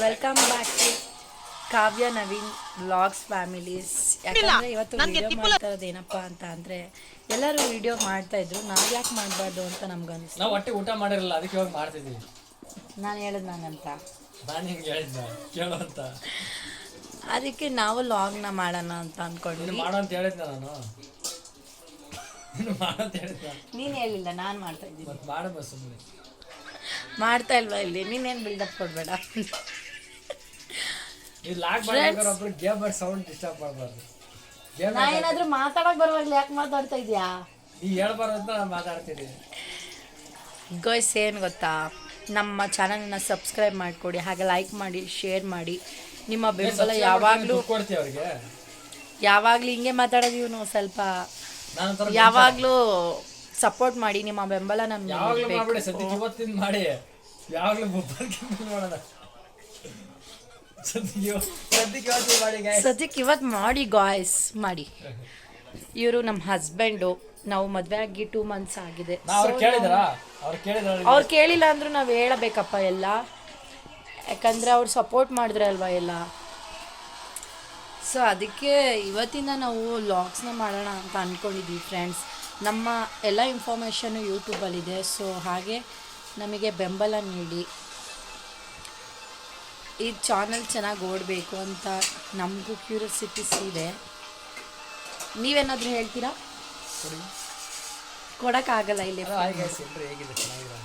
Welcome back to Kavya Naveen vlogs families. ಯಾಕಂದರೆ ಇವತ್ತು video ಮಾಡ್ತಾ ಇರೋದು ಏನಪ್ಪ ಅಂತ ಅಂದರೆ ಎಲ್ಲರೂ ವಿಡಿಯೋ ಮಾಡ್ತಾಯಿದ್ರು, ನಾವು ಯಾಕೆ ಮಾಡಬಾರ್ದು ಅಂತ ನಮ್ಗೆ ಅನಿಸ್ತು. ನಾವು ಹೊಟ್ಟೆ ಊಟ ಮಾಡಿರಲ್ಲ, ಅದಕ್ಕೆ ಇವಾಗ ಮಾಡ್ತಿದ್ದೀವಿ. ನಾನು ಹೇಳಿದ್ ನಾನಂತ ನಾನು ಹಿಂಗೆ ಹೇಳಿದ್ದ ಕೇಳೋ ಅಂತ, ಅದಕ್ಕೆ ನಾವು ಲಾಗ್ನ ಮಾಡೋಣ ಅಂತ ಅಂದ್ಕೊಂಡ್ವಿ. ಮಾಡೋ ಅಂತ ಹೇಳಿದ್ನ ನಾನು, ಮಾಡೋ ಅಂತ ಹೇಳಿದ್ದ. ನೀನು ಹೇಳಿಲ್ಲ, ನಾನು ಮಾಡ್ತಾ ಇದ್ದೀನಿ. ಮತ್ತೆ ಮಾಡಮ್ಮ ಸುಮ್ಮನೆ. ಮಾಡ್ತಾ ಇಲ್ವಾ ಇಲ್ಲಿ? ನೀನೇನು ಬಿಲ್ಡಪ್ ಕೊಡಬೇಡ. ಇದು ಲಾಗ್ ಮಾಡಿದ್ರೆ ಗೇಮ್ ಮಾಡಿ ಸೌಂಡ್ ಡಿಸ್ಟರ್ಬ್ ಮಾಡಬಾರ್ದು. ನಾ ಏನಾದರೂ ಮಾತಾಡೋಕೆ ಬರುವಾಗ ಯಾಕೆ ಮಾತಾಡ್ತಾ ಇದೆಯಾ? ನೀ ಹೇಳ್ಬಾರ್ದು ಅಂತ ನಾನು ಮಾತಾಡ್ತೀನಿ. ಗೈಸ್ ಏನು ಗೊತ್ತಾ, ನಮ್ಮ ಚಾನಲ್ನ ಸಬ್ಸ್ಕ್ರೈಬ್ ಮಾಡಿಕೊಡಿ, ಹಾಗೆ ಲೈಕ್ ಮಾಡಿ, ಶೇರ್ ಮಾಡಿ. ನಿಮ್ಮ ಬೆಂಬಲ ಯಾವಾಗಲೂ ಕೊಡ್ತೀವಿ ಅವ್ರಿಗೆ. ಯಾವಾಗಲೂ ಹಿಂಗೆ ಮಾತಾಡೋದು ಇವನು, ಸ್ವಲ್ಪ ಯಾವಾಗಲೂ ಸಪೋರ್ಟ್ ಮಾಡಿ. ನಿಮ್ಮ ಬೆಂಬಲ ನಮ್ಗೆ ಯಾವಾಗಲೂ ಮಾಡ್ಬಿಡಿ, ಸದ್ಯಕ್ಕೆ ಇವತ್ತಿನ ಮಾಡಿ. ಯಾವಾಗಲೂ ಮಾಡೋಣ, ಸದ್ಯಕ್ಕೆ ಇವತ್ತು ಮಾಡಿ ಗಾಯ್ಸ್ ಮಾಡಿ. ಇವರು ನಮ್ಮ ಹಸ್ಬೆಂಡು. ನಾವು ಮದುವೆ ಆಗಿ 2 months ಆಗಿದೆ. ಅವ್ರು ಕೇಳಿಲ್ಲ ಅಂದ್ರೂ ನಾವು ಹೇಳಬೇಕಪ್ಪ ಎಲ್ಲ, ಯಾಕಂದರೆ ಅವ್ರು ಸಪೋರ್ಟ್ ಮಾಡಿದ್ರೆ ಅಲ್ವಾ ಎಲ್ಲ. ಸೊ ಅದಕ್ಕೆ ಇವತ್ತಿಂದ ನಾವು ವ್ಲಾಗ್ಸ್ನ ಮಾಡೋಣ ಅಂತ ಅಂದ್ಕೊಂಡಿದ್ವಿ ಫ್ರೆಂಡ್ಸ್. ನಮ್ಮ ಎಲ್ಲ ಇನ್ಫಾರ್ಮೇಷನ್ನು ಯೂಟ್ಯೂಬಲ್ಲಿದೆ. ಸೊ ಹಾಗೆ ನಮಗೆ ಬೆಂಬಲ ನೀಡಿ. ಈ ಚಾನಲ್ ಚೆನ್ನಾಗಿ ಓಡಬೇಕು ಅಂತ ನಮಗೂ ಕ್ಯೂರಿಯಾಸಿಟೀಸ್ ಇದೆ. ನೀವೇನಾದರೂ ಹೇಳ್ತೀರಾ? ಕೊಡೋಕ್ಕಾಗಲ್ಲ ಇಲ್ಲಿ. ಹೇಗಿದೆ ಚೆನ್ನಾಗಿದೆ.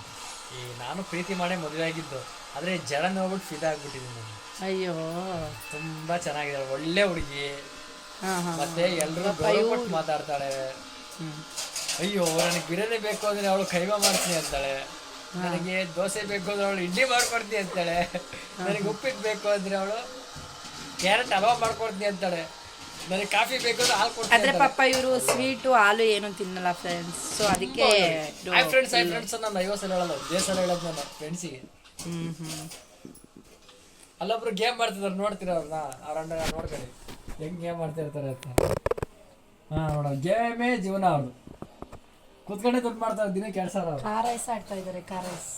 ಈ ನಾನು ಪ್ರೀತಿ ಮಾಡೇ ಮದುವೆ ಆಗಿದ್ದು, ಆದರೆ ಜನ ನೋಡ್ಬಿಟ್ಟು ಫಿದಾ ಆಗ್ಬಿಟ್ಟಿದ್ದೀನಿ ನಾನು. ಅಯ್ಯೋ, ತುಂಬಾ ಚೆನ್ನಾಗಿದೆ, ಒಳ್ಳೆ ಹುಡುಗಿ. ಮತ್ತೆ ಎಲ್ಲರೂ ಮಾತಾಡ್ತಾಳೆ. ಅಯ್ಯೋ, ನನಗೆ ಬಿರಿಯಾನಿ ಬೇಕು ಅಂದ್ರೆ ಅವಳು ಕೈಮಾ ಮಾಡ್ತೀನಿ ಅಂತಾಳೆ. ನನಗೆ ದೋಸೆ ಬೇಕು ಅಂದ್ರೆ ಅವಳು ಇಡ್ಲಿ ಮಾಡ್ಕೊಡ್ತೀನಿ ಅಂತಾಳೆ. ನನಗೆ ಉಪ್ಪಿಟ್ಟು ಬೇಕು ಅಂದ್ರೆ ಅವಳು ಕ್ಯಾರೆಟ್ ಹಲ್ವಾ ಮಾಡ್ಕೊಡ್ತೀನಿ ಅಂತಾಳೆ. ನನಗೆ ಕಾಫಿ ಬೇಕು ಅಂದ್ರೆ ಹಾಲು ಕೊಡ್ತೀನಿ. ಆದ್ರೆ ಪಾಪ ಇವರು ಸ್ವೀಟು ಹಾಲು ಏನು ತಿನ್ನಲ್ಲ ಫ್ರೆಂಡ್ಸ್. ಸೊ ಅದಕ್ಕೆ ಫ್ರೆಂಡ್ಸ್ ನಾನು 50 ಸಲ ಹೇಳಲ್ಲ, ದೇಶ ಹೇಳೋದು ನಾನು ಫ್ರೆಂಡ್ಸಿಗೆ. ಅಲ್ಲೊಬ್ರು ಗೇಮ್ ಮಾಡ್ತಿದಾರೆ, ನೋಡ್ತೀರ ಅವ್ರನ್ನ? ಅವ್ರ ಅಣ್ಣ ನೋಡ್ಕೊಳ್ಳಿ ಹೆಂಗ್ ಗೇಮ್ ಮಾಡ್ತಾ ಇರ್ತಾರೆ ಅಂತ. ನೋಡ, ಗೇಮೇ ಜೀವನ. ಅವ್ರು ಕೂತ್ಕೊಂಡೆ ದುಡ್ಡು ಮಾಡ್ತಾರೆ, ದಿನ ಕೆಲಸ. ಕಾರ್ ರೈಸ್ ಆಡ್ತಾ ಇದ್ದಾರೆ, ಕಾರ್ ರೈಸ್.